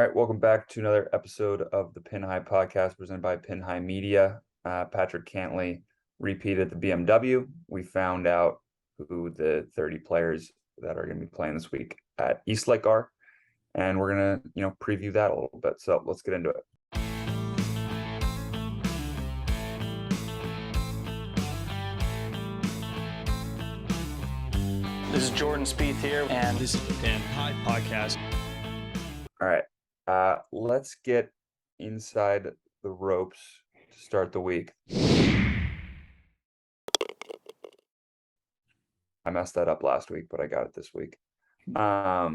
All right, welcome back to another episode of the Pin High Podcast presented by Pin High Media. Patrick Cantlay repeated the BMW. We found out who the 30 players that are going to be playing this week at Eastlake are, and we're going to, preview that a little bit. So let's get into it. This is Jordan Spieth here, and this is the Pin High Podcast. All right. Let's get inside the ropes to start the week. I messed that up last week, but I got it this week. I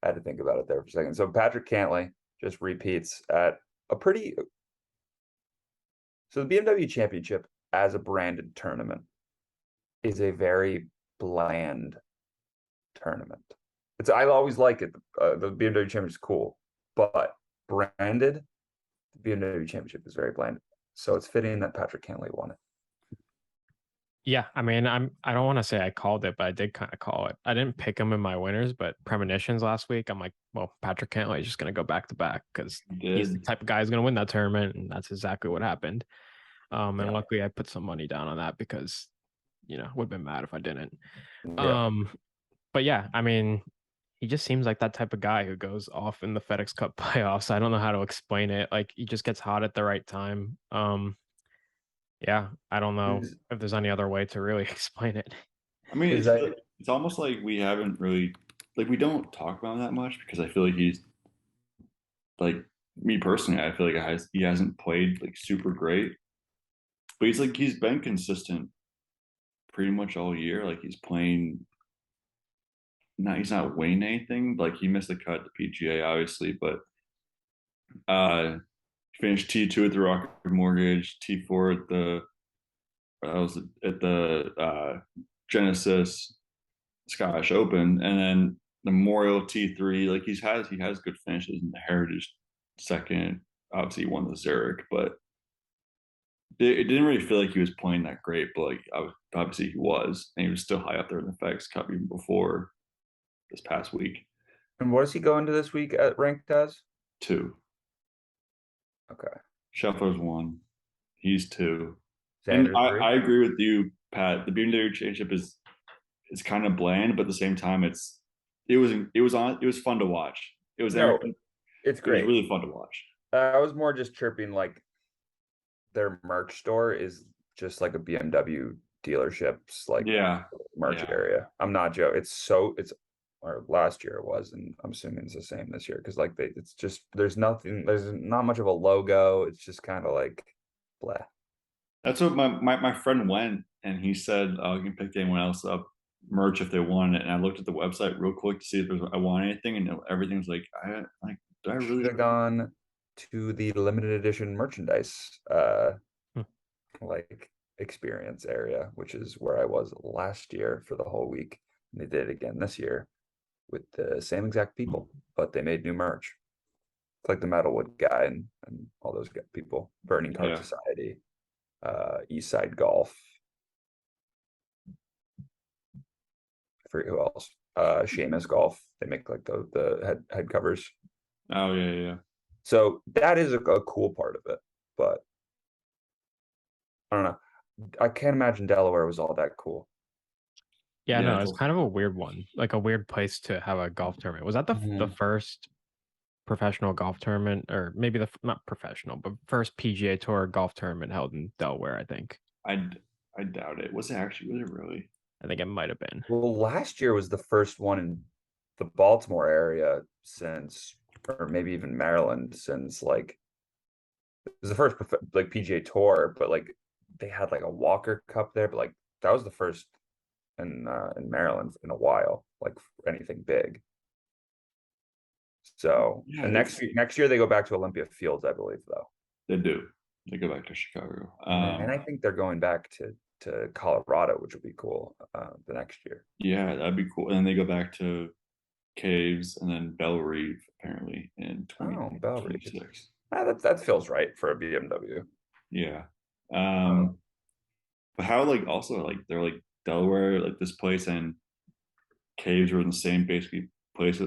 had to think about it there for a second. So Patrick Cantlay just repeats at a pretty... So the BMW Championship as a branded tournament is a very bland tournament. I always like it. The BMW Championship is cool, but branded, the BMW Championship is very bland. So it's fitting that Patrick Cantlay won it. Yeah, I mean, I don't want to say I called it, but I did kind of call it. I didn't pick him in my winners, but premonitions last week, I'm like, well, Patrick Cantlay is just going to go back to back because he's the type of guy who's going to win that tournament, and that's exactly what happened. And luckily, I put some money down on that because, would have been mad if I didn't. Yeah. But yeah, I mean, he just seems like that type of guy who goes off in the FedEx Cup playoffs. I don't know how to explain it. Like, he just gets hot at the right time. Yeah, I don't know if there's any other way to really explain it. I mean, it's almost like we haven't really, we don't talk about him that much because I feel like he's, me personally, I feel like he hasn't played super great, but he's been consistent pretty much all year. He's playing. He's not winning anything. He missed the cut at the PGA, obviously, but finished T2 at the Rocket Mortgage, T4 at the Genesis Scottish Open, and then the Memorial T3. He has good finishes in the Heritage second. Obviously, he won the Zurich, but it didn't really feel like he was playing that great. But obviously, he was, and he was still high up there in the FedEx Cup even before this past week. And what does he go into this week at ranked as? 2. Okay. Scheffler's 1. He's 2. Sanders and 3. I agree with you, Pat. The BMW Championship is kind of bland, but at the same time, it was fun to watch. It's great. It was really fun to watch. I was more just chirping their merch store is just like a BMW dealership's merch area. I'm not joking. Or last year it was, and I'm assuming it's the same this year because it's just there's not much of a logo. It's just kind of blah. That's what my friend went, and he said, you can pick anyone else up merch if they want it. And I looked at the website real quick to see if I want anything, and everything was do I really have gone to the limited edition merchandise experience area, which is where I was last year for the whole week. And they did it again this year with the same exact people, but they made new merch. It's like the Metalwood guy and all those people, Burning Card Society, East Side Golf. I forget who else. Seamus Golf. They make the head covers. Oh yeah. So that is a cool part of it, but I don't know. I can't imagine Delaware was all that cool. Yeah, no, it's kind of a weird one, a weird place to have a golf tournament. Was that the first professional golf tournament, or maybe not professional, but first PGA Tour golf tournament held in Delaware? I think. I doubt it. Was it really? I think it might have been. Well, last year was the first one in the Baltimore area since, or maybe even Maryland since it was the first PGA Tour, but they had a Walker Cup there, but that was the first in Maryland in a while, anything big. So and next year they go back to Olympia Fields, I believe, though. They do. They go back to Chicago, and I think they're going back to Colorado, which would be cool the next year. Yeah, that'd be cool. And then they go back to Caves and then Belle Reve apparently in 2026. That feels right for a BMW. Yeah. But how also they're Delaware, this place and Caves were in the same basically place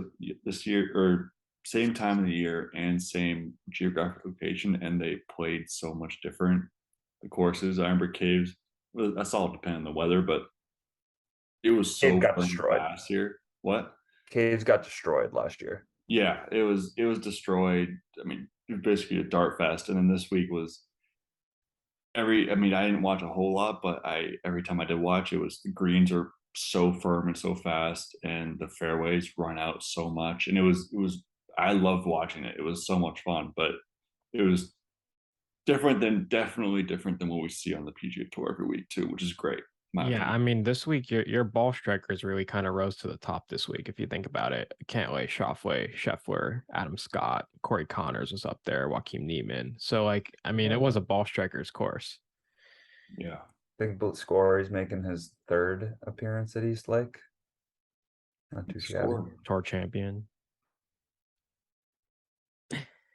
this year, or same time of the year and same geographic location, and they played so much different. The courses, I remember Caves. Well, that's all depending on the weather, but it was Cave so got firm destroyed. fast here. What? Caves got destroyed last year. Yeah, it was destroyed. I mean, it was basically a dart fest, and then this week was I didn't watch a whole lot, but every time I did watch, it was the greens are so firm and so fast, and the fairways run out so much, and it was I loved watching it. It was so much fun, but it was definitely different than what we see on the PGA Tour every week too, which is great. Yeah, I mean, this week your ball strikers really kind of rose to the top this week. If you think about it, Cantlay, Scheffler, Adam Scott, Corey Connors was up there, Joaquin Neiman. So, like, I mean, it was a ball strikers course. Yeah, I think Score's making his third appearance at East Lake. Not too shabby. Tour champion.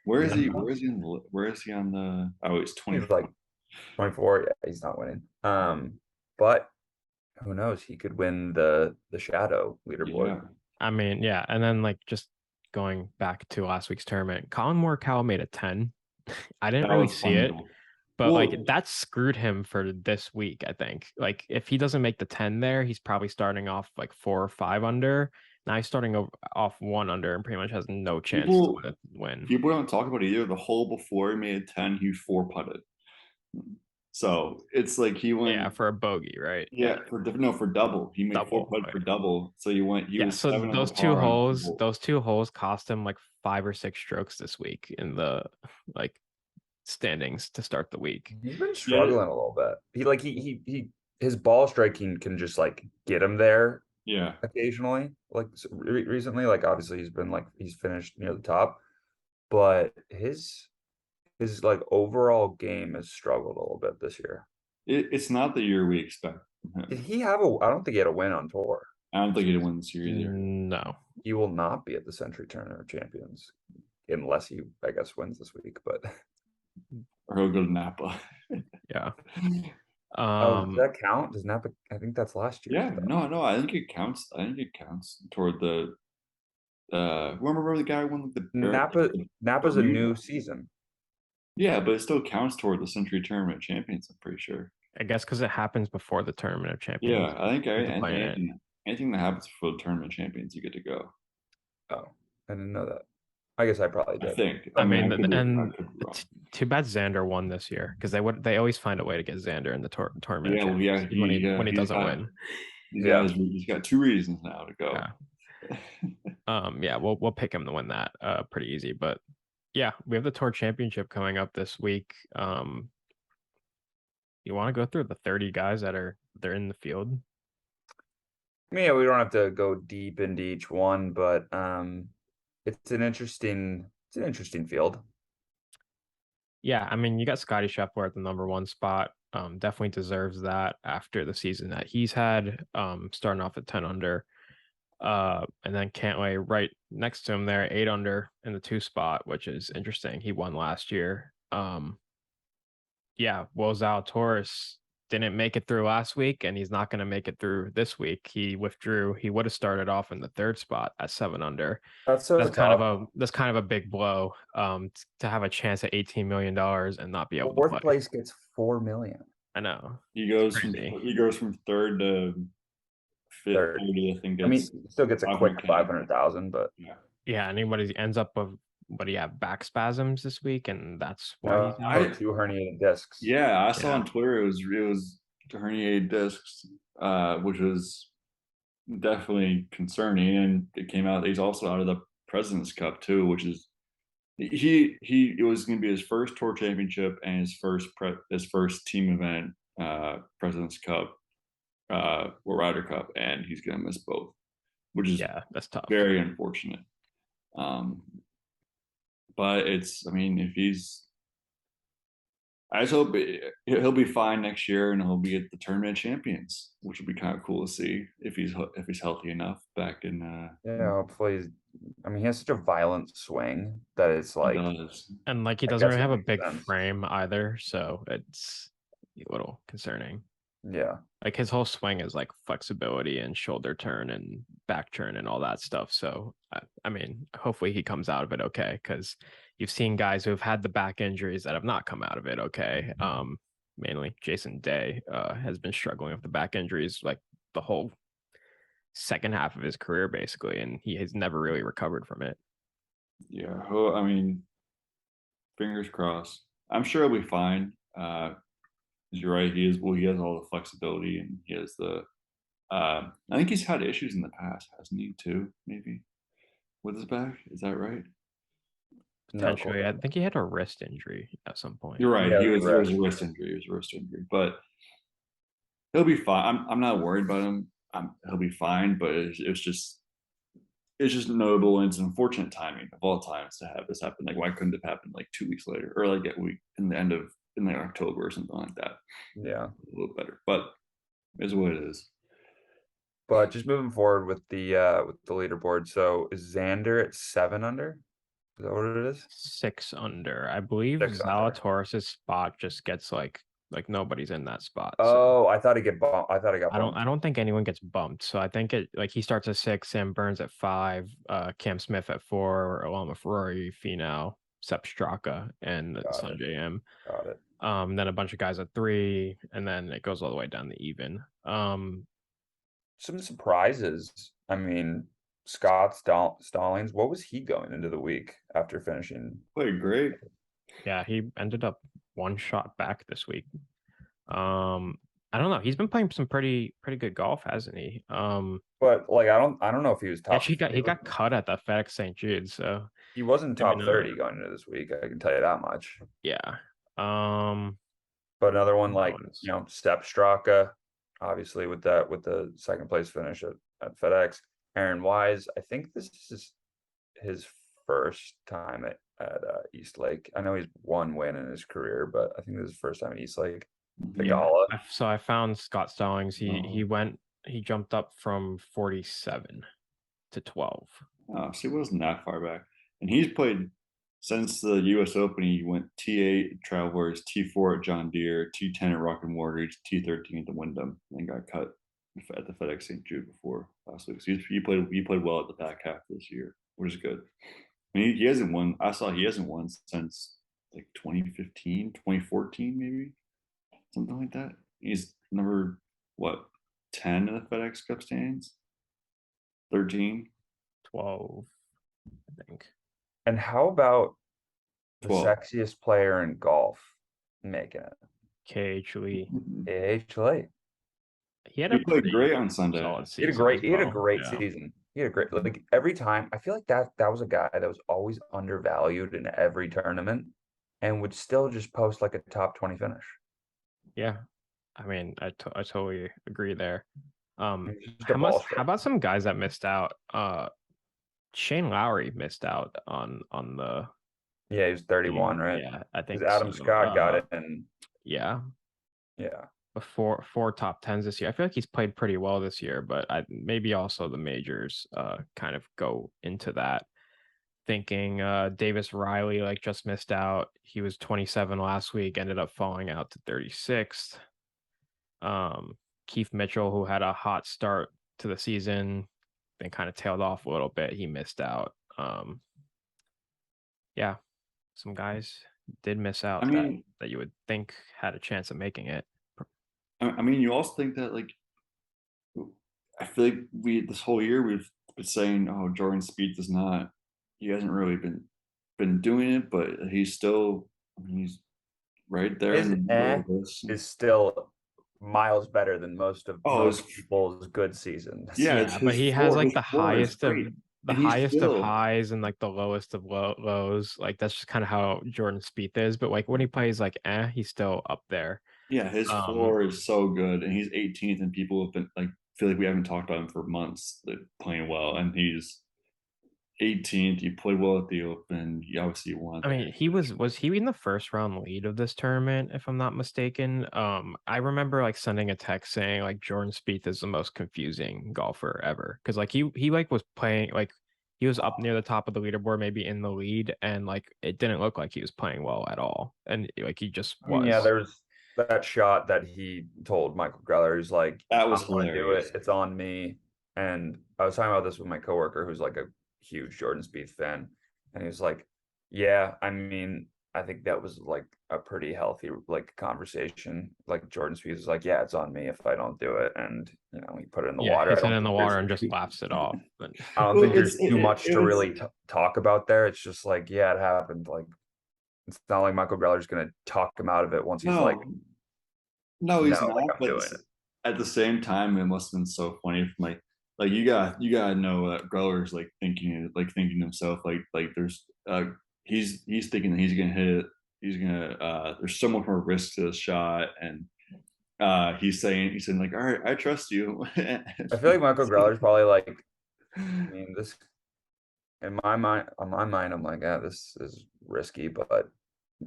Where is he? Where is he on the? Oh, he's 20. He's like 24. Yeah, he's not winning. But who knows? He could win the shadow leaderboard. Yeah. I mean, yeah, and then like just going back to last week's tournament, Colin Morikawa made a 10. I didn't really see it, but like that screwed him for this week. I think like if he doesn't make the 10 there, he's probably starting off like 4 or 5 under. Now he's starting off 1 under and pretty much has no chance to win. People don't talk about it either. The hole before he made 10, he 4-putted. So it's like he went. Yeah, for a bogey, right? Yeah, for double. He made 4-putt for double. So he went. He was so 7 those two holes cost him like 5 or 6 strokes this week in the like standings to start the week. He's been struggling a little bit. His ball striking can just like get him there. Yeah. Occasionally, like recently, like obviously he's finished near the top, but his like overall game has struggled a little bit this year. It's not the year we expect. Did he have I don't think he had a win on tour. I don't think he'd win this year either. No. He will not be at the Century Tournament of Champions unless he, I guess, wins this week, but or he'll go to Napa. Yeah. Does that count? Does Napa? I think that's last year. Yeah, no. I think it counts. Toward the. Remember the guy who won the Napa's a new season. Yeah, but it still counts toward the Century Tournament of Champions. I'm pretty sure. I guess because it happens before the Tournament of Champions. Yeah, I think anything that happens before the Tournament of Champions, you get to go. Oh, I didn't know that. I guess I probably did. I think. I mean, too bad Xander won this year because they always find a way to get Xander in the tournament. Yeah, when he doesn't win. He's got 2 reasons now to go. Yeah. We'll pick him to win that pretty easy. But yeah, we have the Tour Championship coming up this week. You want to go through the 30 guys they're in the field? Yeah, we don't have to go deep into each one, but it's an interesting field. Yeah, I mean, you got Scottie Shaffer at the number 1 spot. Definitely deserves that after the season that he's had. Starting off at 10 under. And then Cantlay right next to him there, 8 under in the 2 spot, which is interesting. He won last year. Yeah, Will Zalatoris didn't make it through last week, and he's not going to make it through this week. He withdrew. He would have started off in the 3rd spot at 7 under. That's kind of a big blow. To have a chance at $18 million and not be able to play. 4th place gets $4 million. I know. He goes from 3rd to 5th. I think. I mean, he still gets a quick 500,000, but yeah. Anybody ends up with. But he had back spasms this week, and that's why he's had 2 herniated discs. Yeah, I saw on Twitter it was herniated discs, which was definitely concerning. And it came out he's also out of the President's Cup too, which is it was going to be his first Tour Championship and his first team event, President's Cup, or Ryder Cup, and he's going to miss both, which is that's tough. Very unfortunate. But if I just hope he'll be fine next year and he'll be at the Tournament of Champions, which would be kind of cool to see if he's healthy enough back in. Hopefully. He has such a violent swing that it's like, and like he doesn't really have a big frame either, so it's a little concerning. Yeah. Like his whole swing is like flexibility and shoulder turn and back turn and all that stuff. So I mean, hopefully he comes out of it okay, because you've seen guys who have had the back injuries that have not come out of it okay. Mainly Jason Day has been struggling with the back injuries like the whole second half of his career basically, and he has never really recovered from it. Yeah, I mean, fingers crossed. I'm sure he'll be fine. You're right. He is. Well, he has all the flexibility, and he has the. I think he's had issues in the past, hasn't he? Too, maybe with his back. Is that right? Potentially, I think he had a wrist injury at some point. You're right. Yeah, It was a wrist injury. It was a wrist injury, but he'll be fine. I'm not worried about him. He'll be fine, but it's just notable, and it's unfortunate timing of all times to have this happen. Like, why couldn't it happen like 2 weeks later, or like a week in the end of in like October or something like that? Yeah, a little better, but is what it is. but just moving forward with the leaderboard. So is Xander at 7 under? Is that what it is? 6 under, I believe. 6 under. Zalatoris's spot just gets like nobody's in that spot. Oh, so I thought he get bumped. I thought he got bumped. I don't think anyone gets bumped. So I think it like he starts at 6, Sam Burns at 5, Cam Smith at 4, along with Rory, Finau, Sepp Straka, and Sanjay M. Got it. Then a bunch of guys at 3, and then it goes all the way down to even. Some surprises. I mean, Scott Stallings, what was he going into the week after finishing? Played great. Yeah, he ended up 1 shot back this week. I don't know. He's been playing some pretty good golf, hasn't he? But like I don't know if he was top. Actually, he got cut at the FedEx St. Jude, so he wasn't top 30 going into this week. I can tell you that much. Yeah. But another one like Sepp Straka, obviously with the second place finish at FedEx. Aaron Wise, I think this is his first time at East Lake. I know he's 1 win in his career, but I think this is his first time at East Lake. Figala. Yeah. So I found Scott Stallings. He jumped up from 47 to 12. Oh, so he wasn't that far back, and he's played since the U.S. Open. He went T8 Travelers, T4 at John Deere, T10 at Rocket Mortgage, T13 at the Wyndham, and got cut at the FedEx St. Jude before last week. So he played well at the back half of this year, which is good. I mean, he hasn't won. I saw he hasn't won since like 2015, 2014, maybe something like that. He's number 10 in the FedEx Cup standings, 13, 12, I think. And how about the 12. sexiest player in golf making it? KH Lee. KH Lee. He played great on Sunday. He had a great season. He had a great, like every time. I feel like that was a guy that was always undervalued in every tournament and would still just post like a top 20 finish. Yeah. I mean, I totally agree there. How about some guys that missed out? Shane Lowry missed out on the. Yeah, he was 31, right? Yeah, I think Adam Scott got it, and yeah. Before 4 top 10s this year. I feel like he's played pretty well this year, but maybe also the majors kind of go into that. Thinking Davis Riley just missed out. He was 27 last week, ended up falling out to 36th. Keith Mitchell, who had a hot start to the season, then kind of tailed off a little bit. He missed out. Yeah, some guys did miss out. That you would think had a chance of making it. I mean, you also think that I feel like this whole year we've been saying, oh, Jordan Spieth is not. He hasn't really been doing it, but he's still. He's right there. Is still miles better than most people's good seasons. Yeah, but he has the highest of highs and the lowest of lows. That's just kind of how Jordan Spieth is. But when he plays he's still up there. Yeah, his floor is so good, and he's 18th, and people have been feel like we haven't talked about him for months. Playing well, and he's 18th. He played well at the Open. He obviously won. I mean, he was he in the first round lead of this tournament, if I'm not mistaken. I remember sending a text saying Jordan Spieth is the most confusing golfer ever, because he was playing he was up near the top of the leaderboard, maybe in the lead, and it didn't look like he was playing well at all, and he just was. Yeah, that shot that he told Michael Greller, he's like, that was I'm gonna do hilarious. it. It's on me. And I was talking about this with my coworker, who's like a huge Jordan Spieth fan, and he was like, "Yeah, I mean, I think that was like a pretty healthy like conversation. Like Jordan Spieth was like, yeah, it's on me if I don't do it, and he put it in the water. He I put don't it in the think water and just laughs it off. But I don't think there's too much to really talk about there. It's just like, yeah, it happened. Like, it's not like Michael Greller's gonna talk him out of it once he's like, no, he's no, like not. I'm But doing it. at the same time, it must have been so funny. From like you gotta know that Greller's like thinking to himself like there's he's thinking that he's gonna hit it. He's gonna there's so much more risk to this shot, and he's saying like, all right, I trust you. I feel like Michael Greller's probably like, I mean, this in my mind, on my mind, I'm like, yeah, this is risky, but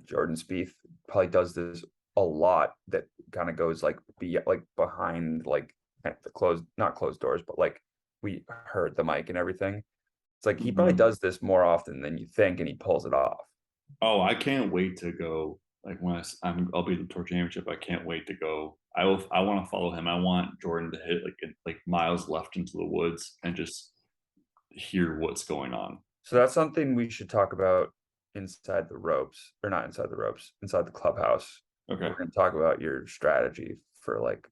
Jordan Spieth probably does this a lot that kind of goes like behind like at the not closed doors, but like we heard the mic and everything. It's like he probably does this more often than you think, and he pulls it off. Oh, I can't wait to go. Like when I'll be at the Tour Championship. I can't wait to go. I want to follow him. I want Jordan to hit like miles left into the woods and just hear what's going on. So that's something we should talk about inside the ropes, or not inside the ropes, inside the clubhouse. Okay. We're going to talk about your strategy for like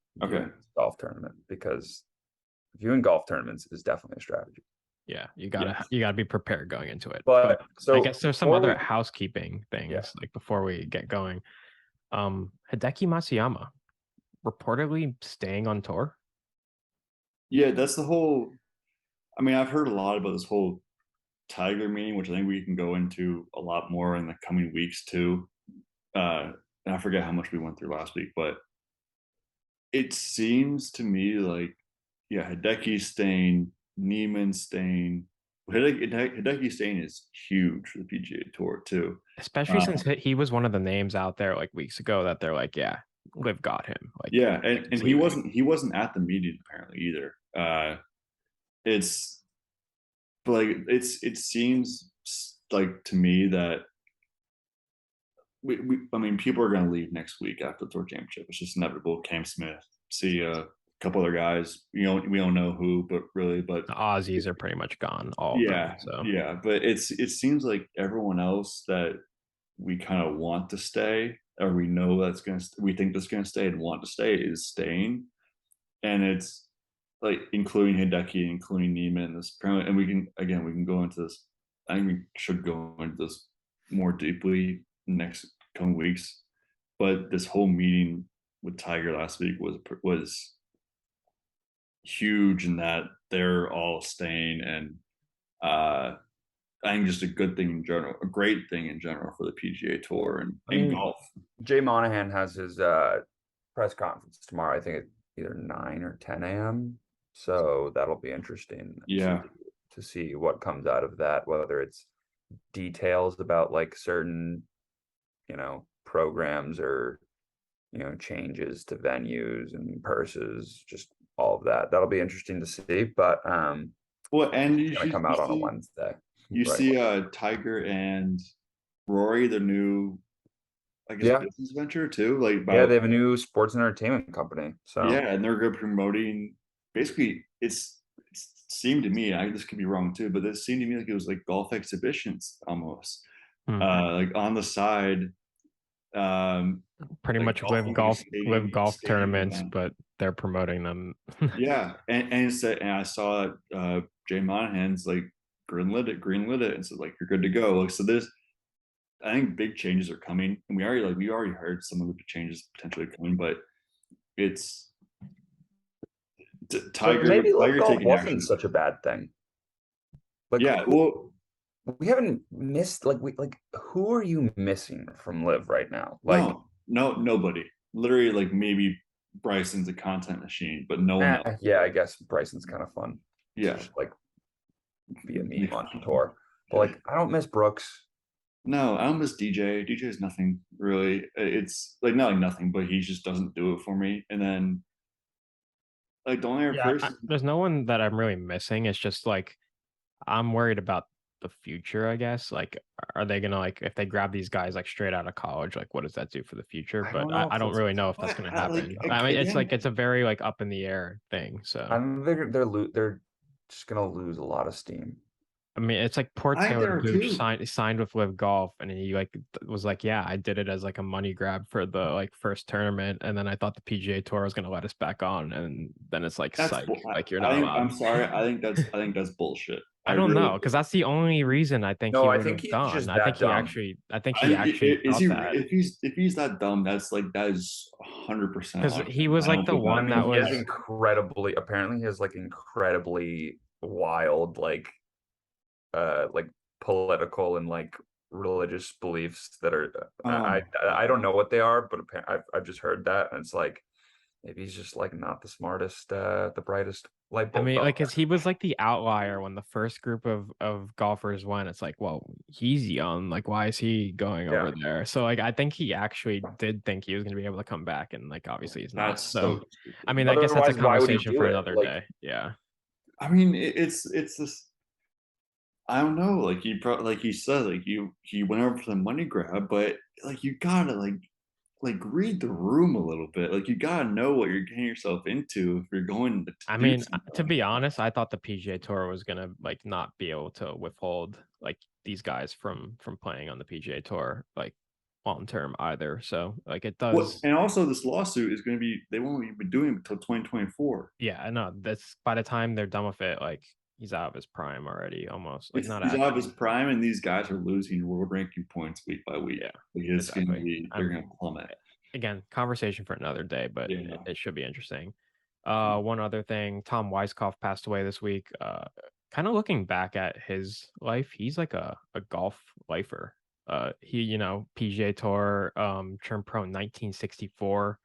golf tournament, because viewing golf tournaments is definitely a strategy. Yeah, you gotta be prepared going into it. But so I guess there's some other housekeeping things like before we get going. Hideki Matsuyama reportedly staying on tour. Yeah, that's the whole. I mean, I've heard a lot about this whole Tiger meeting, which I think we can go into a lot more in the coming weeks too. And I forget how much we went through last week, but it seems to me like, yeah, Hideki's staying, Neiman's staying. Hideki staying is huge for the PGA Tour too, especially since he was one of the names out there like weeks ago that they're like, yeah, Liv got him. Like, yeah, and he wasn't at the meeting apparently either. It's like it seems like to me that I mean, people are going to leave next week after the Tour Championship. It's just inevitable. Cam Smith, see a couple other guys. We don't know who, but the Aussies are pretty much gone. All yeah, of them, so. Yeah. But it seems like everyone else that we kind of want to stay, or we know we think that's going to stay and want to stay, is staying, and it's like including Hideki, including Neiman. And we can go into this. I think we should go into this more deeply next coming weeks, but this whole meeting with Tiger last week was huge in that they're all staying, and I think just a good thing in general, a great thing in general for the PGA Tour and golf. Jay Monahan has his press conference tomorrow. I think it's either 9 or 10 a.m. So that'll be interesting. Yeah. To see what comes out of that, whether it's details about like certain programs or changes to venues and purses, just all of that. That'll be interesting to see. But well, and you come out on a Wednesday. You see Tiger and Rory, the new business venture too. Like they have a new sports and entertainment company. So yeah, and they're good promoting. Basically, it seemed to me, this could be wrong too, but it seemed to me like it was like golf exhibitions almost. Like on the side, pretty much live golf tournaments, but they're promoting them. Yeah, and I saw Jay Monahan's like greenlit it, and so like you're good to go. Like, so I think big changes are coming, and we already heard some of the changes potentially coming, but it's Tiger. But maybe Tiger golf taking wasn't action. such a bad thing. Like, yeah, well, we haven't missed who are you missing from Liv right now? Like, no, nobody. Literally, like maybe Bryson's a content machine, but no one else. Yeah, I guess Bryson's kind of fun. Yeah, just, like be a meme on tour. But like, I don't miss Brooks. No, I don't miss DJ. DJ is nothing really. It's like not like nothing, but he just doesn't do it for me. And then like the only other person, there's no one that I'm really missing. It's just like I'm worried about the future, I guess. Like, are they gonna, like, if they grab these guys like straight out of college, like what does that do for the future? But I don't really know if that's gonna happen. I mean, it's like it's a very like up in the air thing. So they're just gonna lose a lot of steam. I mean, it's like poor Taylor Gooch signed with Live Golf, and he like was like, yeah, I did it as like a money grab for the like first tournament, and then I thought the PGA Tour was gonna let us back on, and then it's like, psych, like you're not allowed. I'm sorry, I think that's bullshit. I don't know, because that's the only reason I think he would have done. Just I think he dumb. actually is he that. If he's that dumb, that is 100%. Because he was like the one that was incredibly. Apparently, he has like incredibly wild like political and like religious beliefs that are I don't know what they are, but I've just heard that, and it's like maybe he's just like not the smartest, the brightest light bulb. I mean, like, cause he was like the outlier when the first group of golfers went. It's like, well, he's young. Like, why is he going over there? So, like, I think he actually did think he was going to be able to come back, and like, obviously, he's not. So, I mean, I guess that's a conversation for another day. Yeah. I mean, it's this. I don't know. Like he said, like he went over for the money grab, but like you gotta like read the room a little bit. Like you gotta know what you're getting yourself into if you're going to. I mean, to be honest, I thought the PGA Tour was gonna like not be able to withhold like these guys from playing on the PGA Tour like long term either. So like it does. Well, and also this lawsuit is going to be, they won't even be doing it until 2024. Yeah, I know. That's by the time they're done with it, like he's out of his prime already, almost. Like he's out of his prime, and these guys are losing world ranking points week by week. Yeah, because they're going to plummet. Again, conversation for another day, but it should be interesting. One other thing, Tom Weiskopf passed away this week. Kind of looking back at his life, he's like a golf lifer. He, PGA Tour, turned pro in 1964.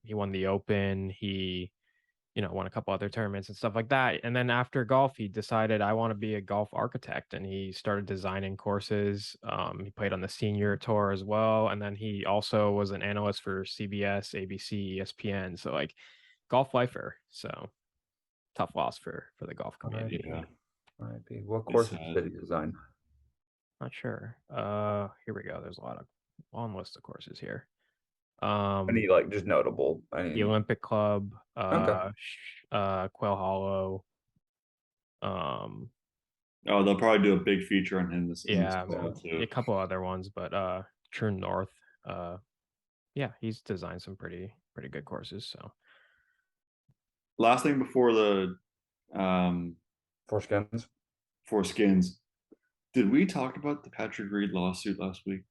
He won the Open. He, won a couple other tournaments and stuff like that. And then after golf, he decided, I want to be a golf architect, and he started designing courses. He played on the senior tour as well, and then he also was an analyst for CBS, ABC, ESPN. So like, golf lifer. So tough loss for the golf community. R.I.P. What courses did he design? Not sure. Here we go. There's a long list of courses here. Any like just notable? The Olympic Club, Quail Hollow. They'll probably do a big feature on him this too. A couple other ones, but True North. He's designed some pretty good courses. So last thing before the Four Skins. Did we talk about the Patrick Reed lawsuit last week?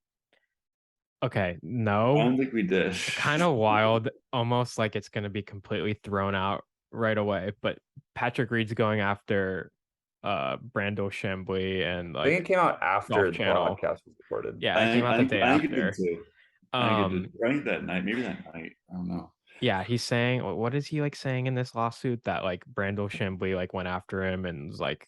Okay, no. I don't think we did. Kind of wild, almost like it's going to be completely thrown out right away. But Patrick Reed's going after Brando Chambly, and like, I think it came out after the podcast was recorded. Yeah, it came out the day after. I think that night, maybe that night. I don't know. Yeah, he's saying, what is he like saying in this lawsuit, that like Brando Chambly like went after him and was like,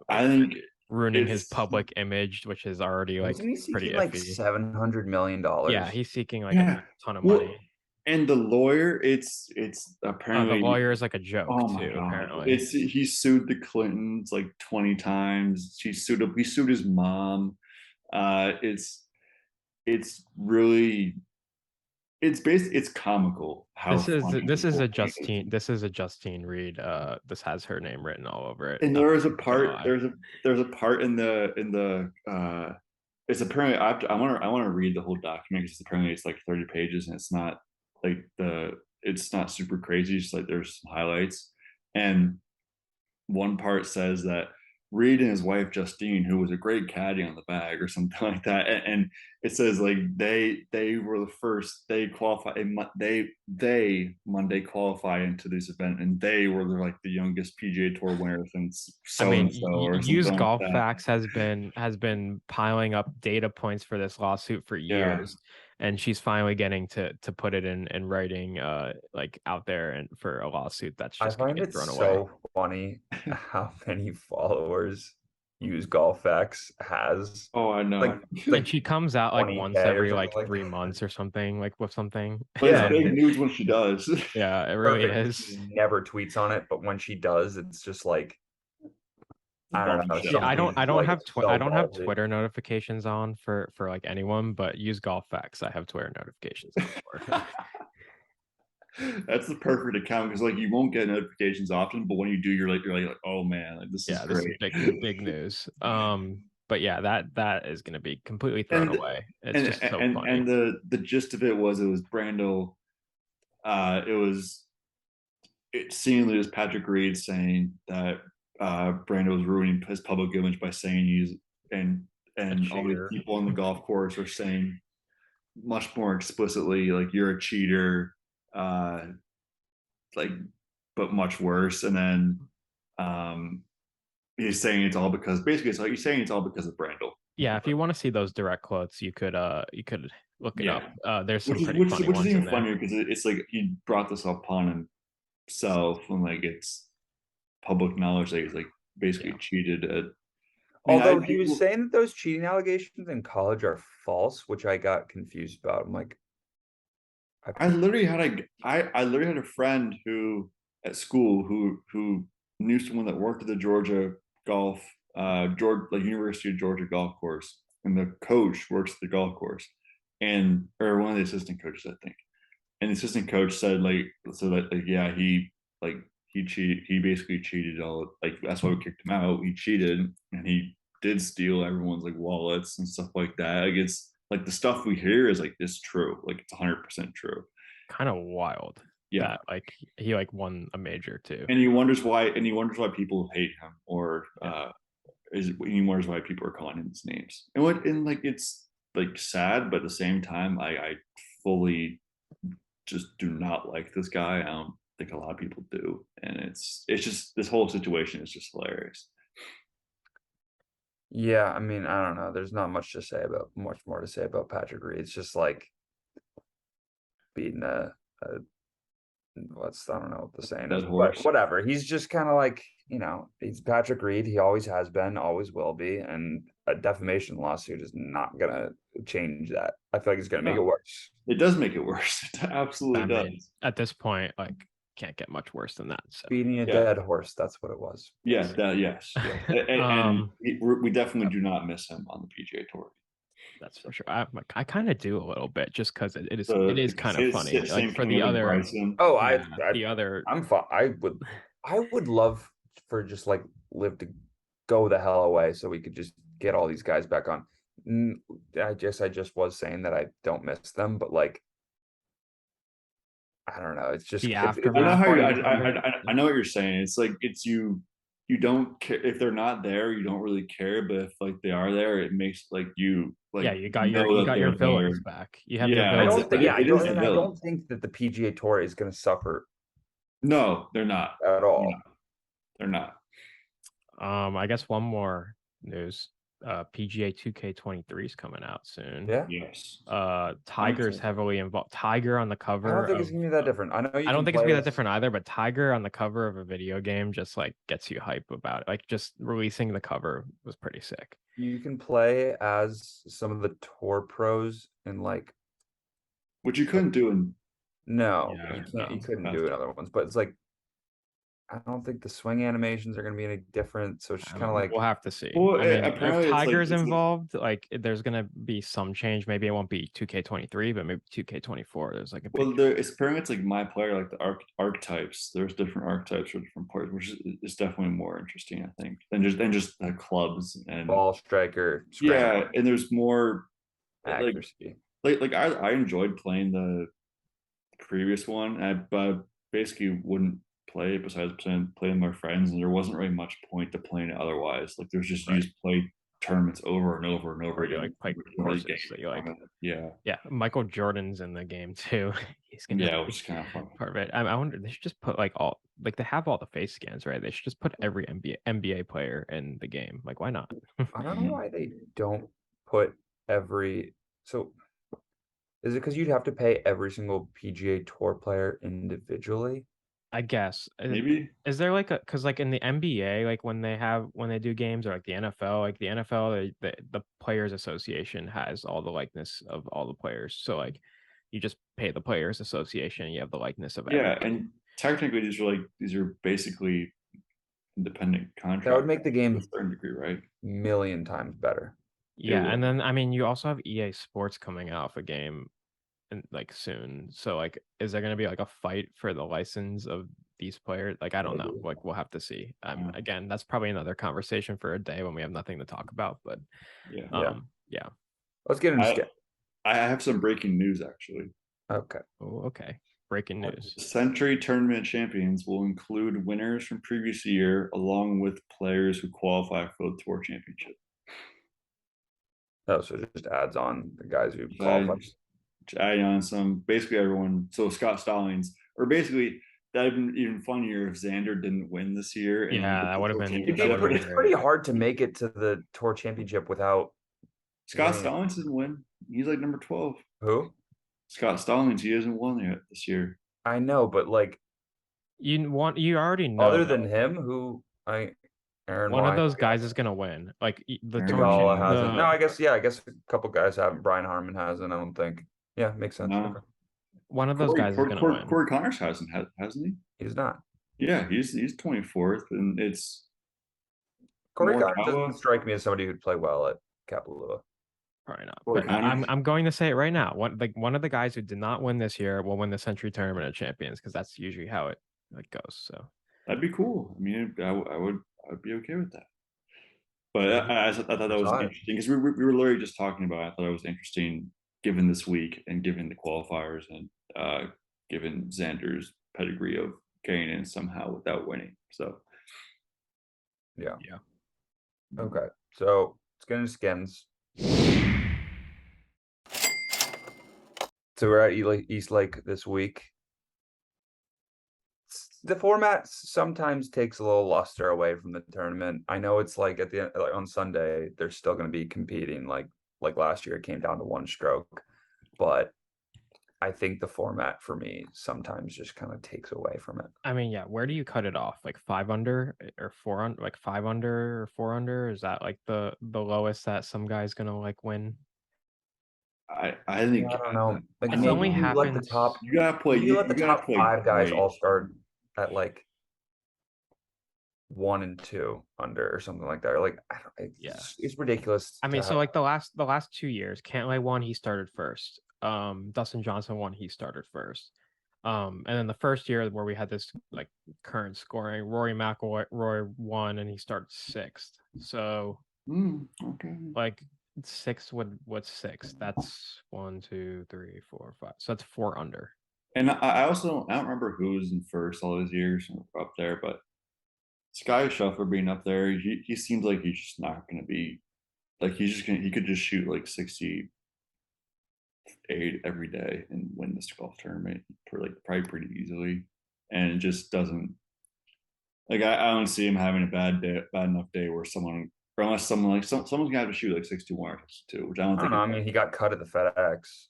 I think ruining his public image, which is already like pretty like iffy. $700 million. Yeah, he's seeking like a ton of money. And the lawyer, it's apparently the lawyer is like a joke too. Apparently, he sued the Clintons like 20 times. He sued his mom. It's really. It's comical how this is a Justine Reed. This has her name written all over it. And there's a part in the it's apparently I want to read the whole document, because apparently it's like 30 pages, and it's not like it's not super crazy. It's like there's some highlights, and one part says that Reed and his wife Justine, who was a great caddy on the bag or something like that, and it says like they were the first, they Monday qualify into this event, and they were like the youngest PGA Tour winner since Used Golf Facts has been piling up data points for this lawsuit for years. And she's finally getting to put it in writing, like out there, and for a lawsuit that's just going to get thrown away. So funny how many followers Used Golf Facts has. Oh, I know. And she comes out like once every like 3 months or something, like with something. But it's big news when she does. Yeah, it really is. She never tweets on it, but when she does, it's just like I don't know. Yeah, I don't like, have so I don't have ballsy. Twitter notifications on for like anyone, but use Golf Facts. I have Twitter notifications on for. That's the perfect account because like you won't get notifications often, but when you do, you're like, oh man, like this is Yeah, great. this is big news. But yeah, that is going to be completely thrown away. It's just so funny. And the gist of it was Brandel. It seemingly was Patrick Reed saying that Brandel was ruining his public image by saying he's and all these people on the golf course are saying much more explicitly like you're a cheater, like but much worse. And then he's saying it's all because basically it's like he's saying it's all because of Brandel. Yeah, if you want to see those direct quotes, you could look it up. There's some which is even funnier because it's like he brought this upon himself when like it's public knowledge that he's like basically cheated at. Although he was saying that those cheating allegations in college are false, which I got confused about. I'm like, I literally had a friend who at school who knew someone that worked at the Georgia golf University of Georgia golf course, and the coach works at the golf course, or one of the assistant coaches, I think. And the assistant coach said yeah, he basically cheated all, like that's why we kicked him out. He cheated and he did steal everyone's like wallets and stuff like that. Like it's like the stuff we hear is like it's true, like it's 100% true. Kind of wild. Yeah, that, like he like won a major too, and he wonders why people hate him, or he wonders why people are calling him these names. And like it's like sad, but at the same time, I fully just do not like this guy. I don't think a lot of people do, and it's just this whole situation is just hilarious. Yeah, I mean, I don't know. There's not much more to say about Patrick Reed. It's just like beating I don't know what the saying is, but whatever. He's just kind of like, he's Patrick Reed. He always has been, always will be, and a defamation lawsuit is not gonna change that. I feel like it's gonna make it worse. It does make it worse. It absolutely does. At this point, like, can't get much worse than that. So. Beating a dead horse, that's what it was. Yes, yes. And we definitely do not miss him on the PGA Tour. That's for sure. I kind of do a little bit just because it is kind of funny. Like for the other, I'm fine. I would love for just like Liv to go the hell away so we could just get all these guys back on. I just was saying that I don't miss them, but like, I don't know. It's just I know what you're saying. It's like you don't care if they're not there. You don't really care, but if like they are there, it makes like you like you got your villains back. You have I don't think that the PGA Tour is going to suffer. No, they're not at all. They're not. I guess one more news. PGA 2K23 is coming out soon. Yeah. Yes. Tiger's heavily involved. Tiger on the cover. I don't think it's gonna be that different. I don't think it's gonna be that different either. But Tiger on the cover of a video game just like gets you hype about it. Like just releasing the cover was pretty sick. You can play as some of the tour pros and like, which you couldn't do in. No, you couldn't do in other ones. But it's like, I don't think the swing animations are going to be any different. So it's just kind of like, we'll have to see. Well, if Tiger's involved, like there's going to be some change. Maybe it won't be 2K23, but maybe 2K24. There's like it's like my player, like the archetypes. There's different archetypes for different players, which is definitely more interesting, I think, than just the clubs and ball striker. Yeah, and there's more accuracy. Like I enjoyed playing the previous one, but basically wouldn't play it besides playing with my friends, and there wasn't really much point to playing it otherwise. Like there's just you just play tournaments over and over and over again. Like play courses that you like. Yeah. Michael Jordan's in the game too. He's gonna which is kind of fun. Part of it. I wonder they should just put like they have all the face scans, right? They should just put every NBA player in the game. Like why not? I don't know why they don't put every. So is it because you'd have to pay every single PGA Tour player individually? I guess maybe. Is there like because like in the NBA, like when they do games, or like the NFL, the Players Association has all the likeness of all the players. So like you just pay the Players Association, and you have the likeness of everyone. And technically these are basically independent contract. That would make the game to a certain degree, right? Million times better. Yeah, and then I mean, you also have EA Sports coming out of a game, like soon. So like, is there going to be like a fight for the license of these players? Like, I don't know. Like, we'll have to see. Again, that's probably another conversation for a day when we have nothing to talk about. But yeah. Let's get into. I have some breaking news actually. Okay. Oh, okay. Breaking news. Century Tournament champions will include winners from previous year along with players who qualify for the Tour Championship. Oh, so it just adds on the guys who qualify. Adding on some, basically everyone. So Scott Stallings, or basically that'd been even funnier if Xander didn't win this year. Yeah, that would have been. It's pretty hard to make it to the Tour Championship without. Scott Stallings didn't win. He's like number 12. Who? Scott Stallings. He hasn't won yet this year. I know, but like, you already know. Other than him, who Aaron. One of those guys is gonna win. Like the Tour hasn't. No, I guess a couple guys haven't. Brian Harmon hasn't. I don't think. Yeah, makes sense. No. One of those guys is gonna win. Corey Connors hasn't he? He's not. Yeah, he's 24th, and it's Corey Connors doesn't strike me as somebody who'd play well at Kapalua. Probably not. But I'm going to say it right now. One of the guys who did not win this year will win the Century Tournament of Champions, because that's usually how it goes. So that'd be cool. I mean, I'd be okay with that. But I thought that was interesting, because we were literally just talking about it. I thought it was interesting given this week and given the qualifiers and given Xander's pedigree of getting in somehow without winning. So yeah. Okay, so let's get into skins. So we're at East Lake this week. The format sometimes takes a little luster away from the tournament. I know it's like at the end, like on Sunday, they're still going to be competing. Like last year, it came down to one stroke, but I think the format for me sometimes just kind of takes away from it. I mean, yeah, where do you cut it off? Like 5 under or 4 under, like 5 under or 4 under? Is that like the lowest that some guy's gonna like win? I think I don't know. Like it's only happened. Let the top, you gotta play. You let the top 5 guys all start at like 1 and 2 under or something like that. Or like, it's ridiculous. I mean, so like the last 2 years, Cantlay won, he started first. Dustin Johnson won, he started first. And then the first year where we had this like current scoring, Rory McIlroy won and he started 6th. So okay, like 6 what's 6? That's 1, 2, 3, 4, 5. So that's 4 under. And I don't remember who was in first all those years up there, but Scottie Shaffer being up there, he seems like he's just not going to be like he could just shoot like 68 every day and win this golf tournament probably pretty easily, and it just doesn't like I don't see him having a bad enough day where someone's gonna have to shoot like 61 or 62, which I don't think. I mean, he got cut at the FedEx.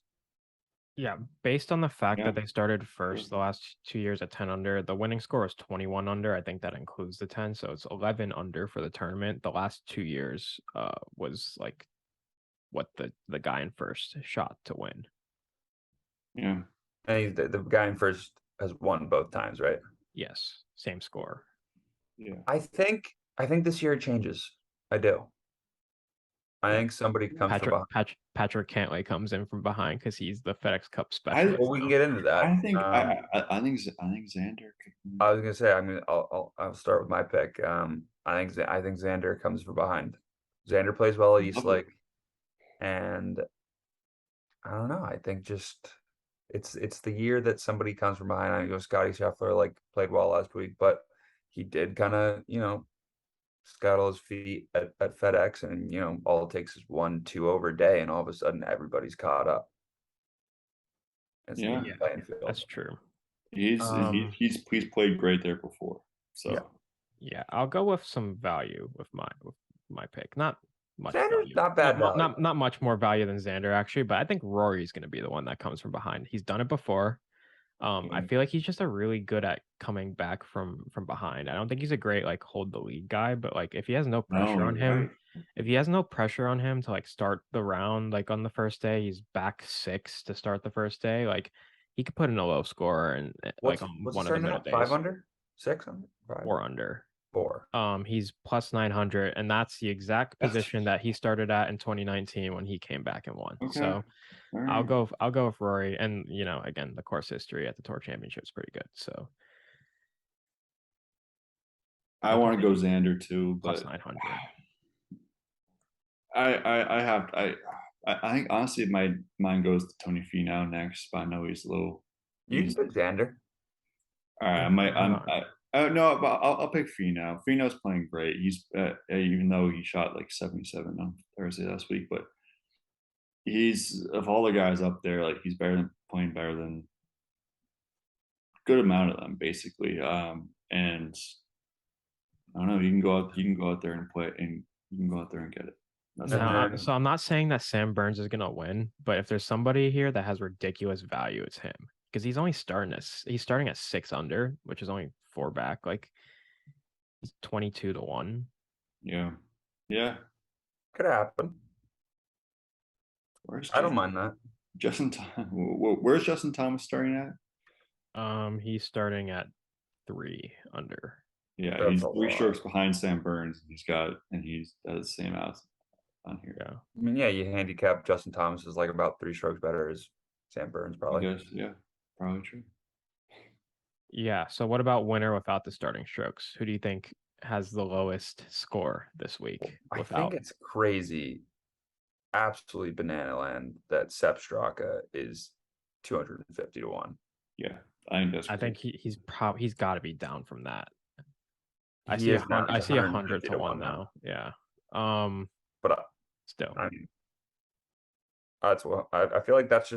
Yeah, based on the fact that they started first the last 2 years at 10 under, the winning score was 21 under. I think that includes the 10, so it's 11 under for the tournament. The last 2 years was like what the guy in first shot to win. Yeah, and the guy in first has won both times, right? Yes, same score. Yeah, I think this year it changes. I do. I think somebody comes from behind. Patrick Cantlay comes in from behind because he's the FedEx Cup specialist. Well, we can get into that. I think Xander could. I was gonna say. I mean, I'll start with my pick. I think Xander comes from behind. Xander plays well at East Lake, and I don't know. I think just it's the year that somebody comes from behind. I know Scottie Shaffer like played well last week, but he did kind of scuttle his feet at FedEx, and all it takes is 1-2 over a day, and all of a sudden everybody's caught up. That's true. He's played great there before, so yeah, I'll go with some value with my pick. Not much Xander's value. Not bad. Not much more value than Xander actually, but I think Rory's going to be the one that comes from behind. He's done it before. I feel like he's just a really good at coming back from behind. I don't think he's a great like hold the lead guy, but like if he has no pressure on him, if he has no pressure on him to like start the round like on the first day, he's back 6 to start the first day. Like he could put in a low score and like on one of the middle days. 5 under, 6 under, 4 under. He's plus 900, and that's the exact position that he started at in 2019 when he came back and won. Okay. So right. I'll go with Rory, and again, the course history at the Tour Championship is pretty good. So I want to go Xander too, plus but 900. I think honestly my mind goes to Tony Finau next, but I know he's a little. You can pick Xander. All right, no, but I'll pick Finau. Finau's playing great. He's even though he shot like 77 on Thursday last week, but he's of all the guys up there, like he's playing better than good amount of them basically. And I don't know, you can go out there and play, and you can go out there and get it. So I'm not saying that Sam Burns is gonna win, but if there's somebody here that has ridiculous value, it's him, because he's starting at 6 under, which is only 4 back. Like he's 22-1. Yeah. Could happen. I don't mind that. Where's Justin Thomas starting at? He's starting at 3 under. Yeah, he's 3 strokes behind Sam Burns. He's at the same odds on here. Yeah. I mean, yeah, you handicap Justin Thomas is like about 3 strokes better as Sam Burns, probably. Yes, yeah, probably true. Yeah. So what about winner without the starting strokes? Who do you think has the lowest score this week? I think it's crazy, absolutely banana land that Sepp Straka is 250-1. Yeah, I think that's. I think he's got to be down from that. I He see 100 to 1 now. Yeah. But still, I mean, that's what I feel like. That's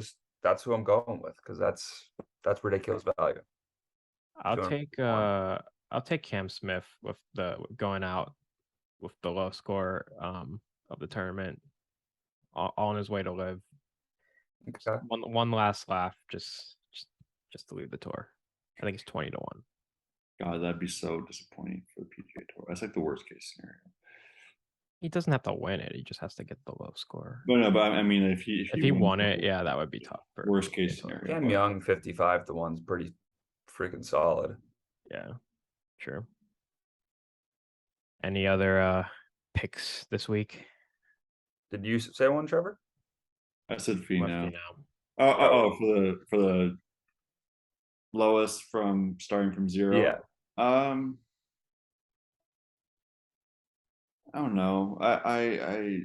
who I'm going with, because that's ridiculous value. I'll take Cam Smith with the going out with the low score of the tournament, all on his way to live. Okay. One last laugh, just to leave the tour. I think it's 20-1. God, that'd be so disappointing for the PGA Tour. That's like the worst case scenario. He doesn't have to win it; he just has to get the low score. No, but I mean, if he won it, yeah, that would be tough. Worst case scenario. Cam Young 55-1's pretty freaking solid. Yeah, true. Any other picks this week? Did you say one, Trevor? I said Finau. Oh, for the lowest from starting from 0. Yeah. I don't know. I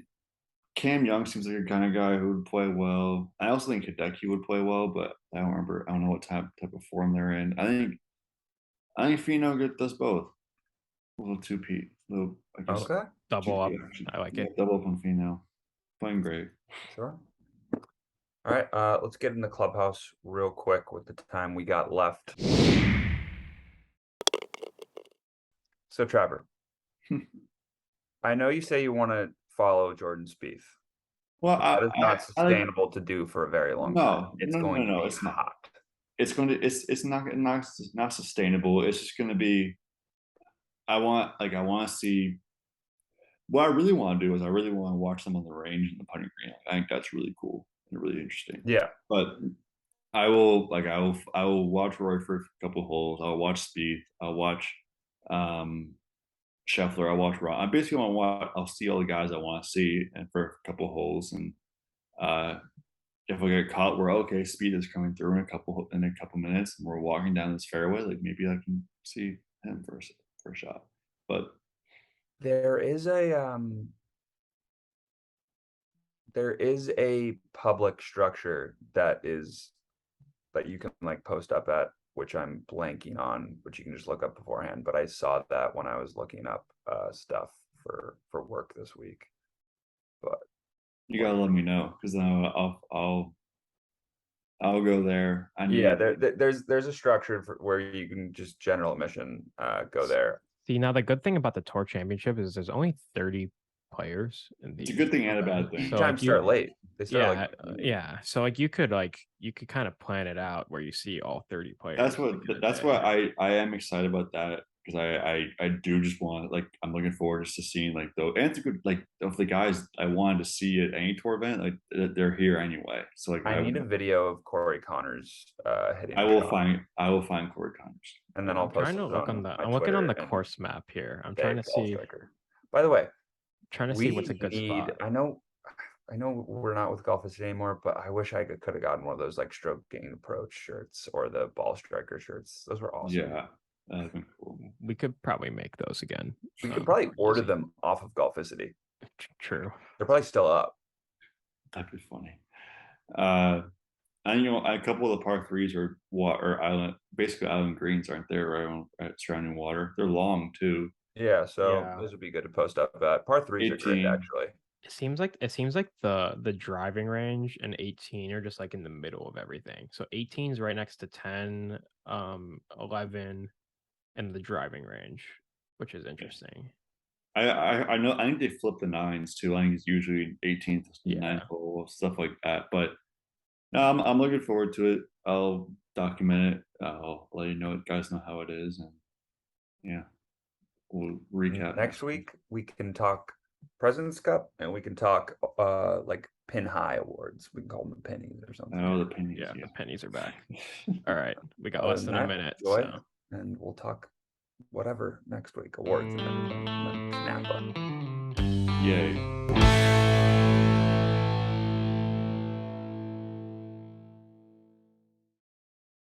Cam Young seems like a kind of guy who would play well. I also think Hideki would play well, but I don't know what type of form they're in. I think Finau does both. A little 2P. I guess. Okay. Double up. I like it. Double up on Finau. Playing great. Sure. All right. Let's get in the clubhouse real quick with the time we got left. So, Trevor, I know you say you want to follow Jordan Spieth. Well, that is not sustainable to do for a very long time. It's going to be hot. It's not sustainable. It's just going to be. I want to see. What I really want to do is I really want to watch them on the range and the putting green. I think that's really cool and really interesting. Yeah, but I will watch Roy for a couple of holes. I'll watch Spieth. I'll watch Scheffler. I'll watch Ron. I basically want to watch. I'll see all the guys I want to see, and for a couple of holes. And if I get caught where Spieth is coming through in a couple minutes, and we're walking down this fairway, like maybe I can see him for a shot. But there is a public structure that you can like post up at, which I'm blanking on, which you can just look up beforehand. But I saw that when I was looking up stuff for work this week. But you gotta let me know, because then I'll go there. There's a structure where you can just general admission go there. See, now the good thing about the Tour Championship is there's only 30 players in the. It's a good thing and a bad thing. So time start late. They start So you could kind of plan it out where you see all 30 players. That's what I am excited about that, because I do just want, like, I'm looking forward just to seeing like and it's a good, like, of the guys I wanted to see at any tour event, like they're here anyway. So like I need a video of Corey Connors hitting. I will find Corey Connors, and then I'll post it on my I'm looking on the Twitter and course map here. I'm Dave trying to see. Striker. By the way, Trying to see what's a good spot. I know we're not with Golf City anymore, but I wish I could have gotten one of those like stroke gain approach shirts or the ball striker shirts. Those were awesome. Yeah, that'd been cool. We could probably make those again. We could probably order them off of Golf City. True. They're probably still up. That'd be funny. And a couple of the par threes are island, basically island greens, aren't there? Right surrounding water. They're long too. Yeah, so those would be good to post up at. Par threes 18. Are great, actually. It seems like the driving range and 18 are just like in the middle of everything. So 18 is right next to 10, 11, and the driving range, which is interesting. I know. I think they flip the nines too. I think it's usually 18th, 9th hole, stuff like that. But no, I'm looking forward to it. I'll document it. I'll let you know, guys know how it is, and yeah, we'll recap next week. We can talk President's Cup, and we can talk like pin high awards. We can call them the pennies or something. Oh, the pennies. Yeah, the pennies are back. All right, we got less than a minute, and we'll talk whatever next week, awards, and then snap up. Yay.